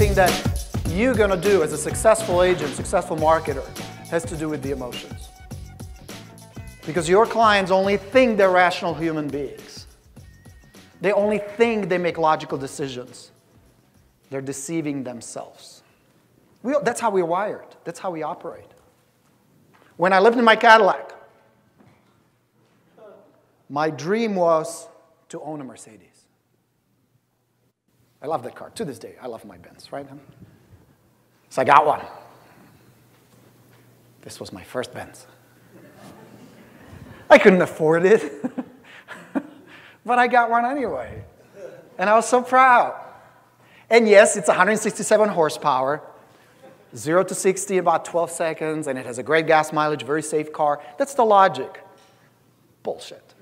everything that you're going to do as a successful agent, successful marketer, has to do with the emotions. Because your clients only think they're rational human beings. They only think they make logical decisions. They're deceiving themselves. That's how we're wired. That's how we operate. When I lived in my Cadillac, my dream was to own a Mercedes. I love that car. To this day, I love my Benz, right? So I got one. This was my first Benz. I couldn't afford it, but I got one anyway. And I was so proud. And yes, it's 167 horsepower, 0 to 60 in about 12 seconds, and it has a great gas mileage, very safe car. That's the logic. Bullshit.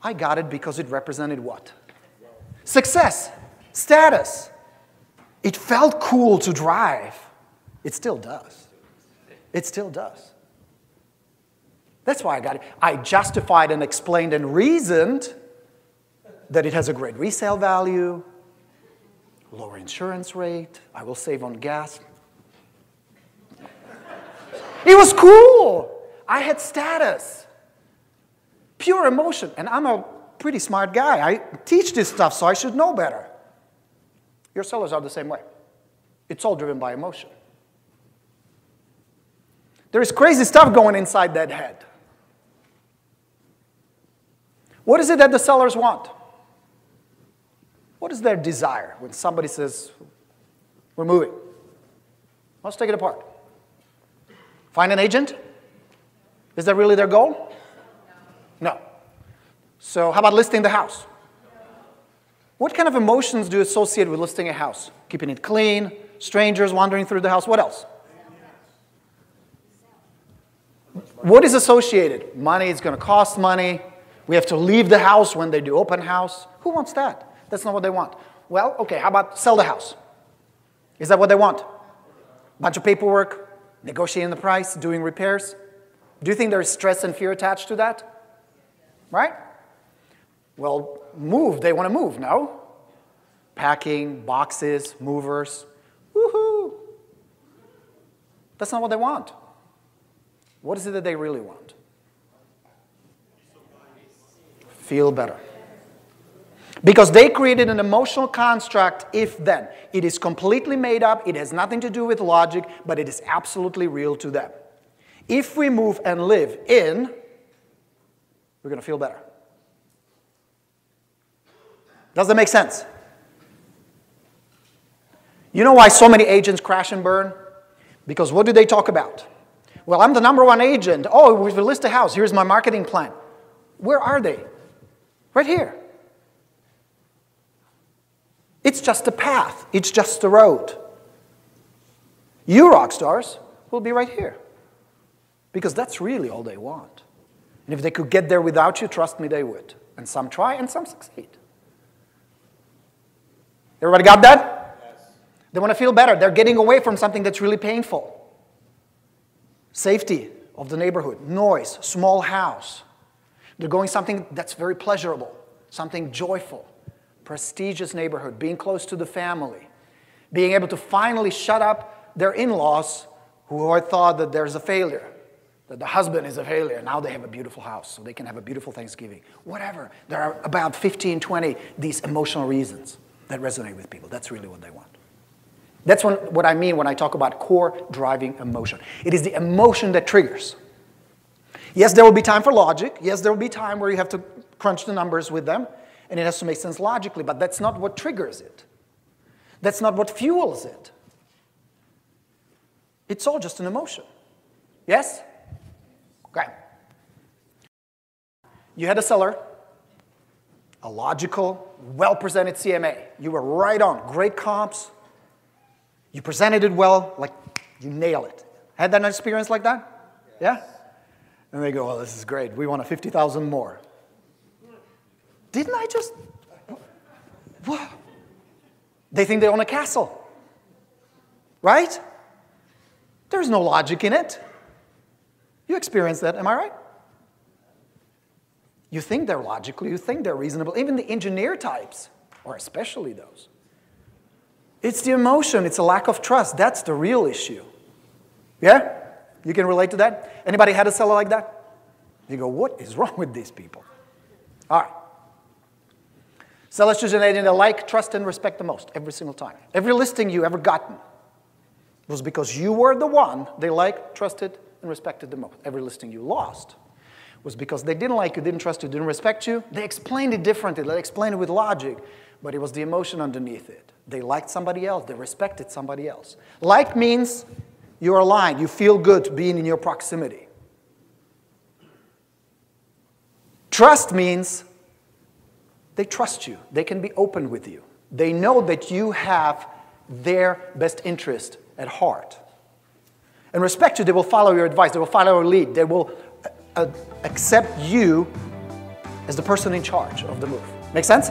I got it because it represented what? Success, status. It felt cool to drive. It still does. It still does. That's why I got it. I justified and explained and reasoned that it has a great resale value, lower insurance rate, I will save on gas. It was cool. I had status. Pure emotion. And I'm a pretty smart guy. I teach this stuff, so I should know better. Your sellers are the same way. It's all driven by emotion. There is crazy stuff going inside that head. What is it that the sellers want? What is their desire when somebody says, we're moving? Let's take it apart. Find an agent? Is that really their goal? No. So how about listing the house? What kind of emotions do you associate with listing a house? Keeping it clean, strangers wandering through the house, what else? What is associated? Money is going to cost money. We have to leave the house when they do open house. Who wants that? That's not what they want. Well, okay, how about sell the house? Is that what they want? Bunch of paperwork, negotiating the price, doing repairs. Do you think there's stress and fear attached to that? Right? Well, move. They want to move, no? Packing, boxes, movers. Woohoo! That's not what they want. What is it that they really want? Feel better. Because they created an emotional construct, if-then. It is completely made up. It has nothing to do with logic, but it is absolutely real to them. If we move and live in, we're going to feel better. Does that make sense? You know why so many agents crash and burn? Because what do they talk about? Well, I'm the #1 agent. Oh, we list a house. Here's my marketing plan. Where are they? Right here. It's just a path. It's just a road. You rock stars will be right here. Because that's really all they want. And if they could get there without you, trust me, they would. And some try and some succeed. Everybody got that? Yes. They want to feel better. They're getting away from something that's really painful. Safety of the neighborhood, noise, small house. They're going something that's very pleasurable, something joyful, prestigious neighborhood, being close to the family, being able to finally shut up their in-laws who had thought that there's a failure, that the husband is a failure. Now they have a beautiful house, so they can have a beautiful Thanksgiving. Whatever. There are about 15, 20 these emotional reasons that resonate with people. That's really what they want. That's what I mean when I talk about core driving emotion. It is the emotion that triggers. Yes, there will be time for logic. Yes, there will be time where you have to crunch the numbers with them, and it has to make sense logically, but that's not what triggers it. That's not what fuels it. It's all just an emotion. Yes? Okay. You had a seller, a logical, well-presented CMA. You were right on. Great comps. You presented it well, like you nail it. Had that experience like that? Yeah? And they go, oh, this is great. We want a 50,000 more. Didn't I just? What? They think they own a castle. Right? There's no logic in it. You experienced that, am I right? You think they're logical, you think they're reasonable. Even the engineer types, or especially those. It's the emotion. It's a lack of trust. That's the real issue. Yeah? You can relate to that? Anybody had a seller like that? You go, what is wrong with these people? All right. Sellers choose an agent they like, trust, and respect the most every single time. Every listing you ever gotten was because you were the one they liked, trusted, and respected the most. Every listing you lost was because they didn't like you, didn't trust you, didn't respect you. They explained it differently. They explained it with logic, but it was the emotion underneath it. They liked somebody else. They respected somebody else. Like means you're aligned. You feel good being in your proximity. Trust means they trust you. They can be open with you. They know that you have their best interest at heart. And respect you, they will follow your advice. They will follow your lead. They will accept you as the person in charge of the move. Make sense?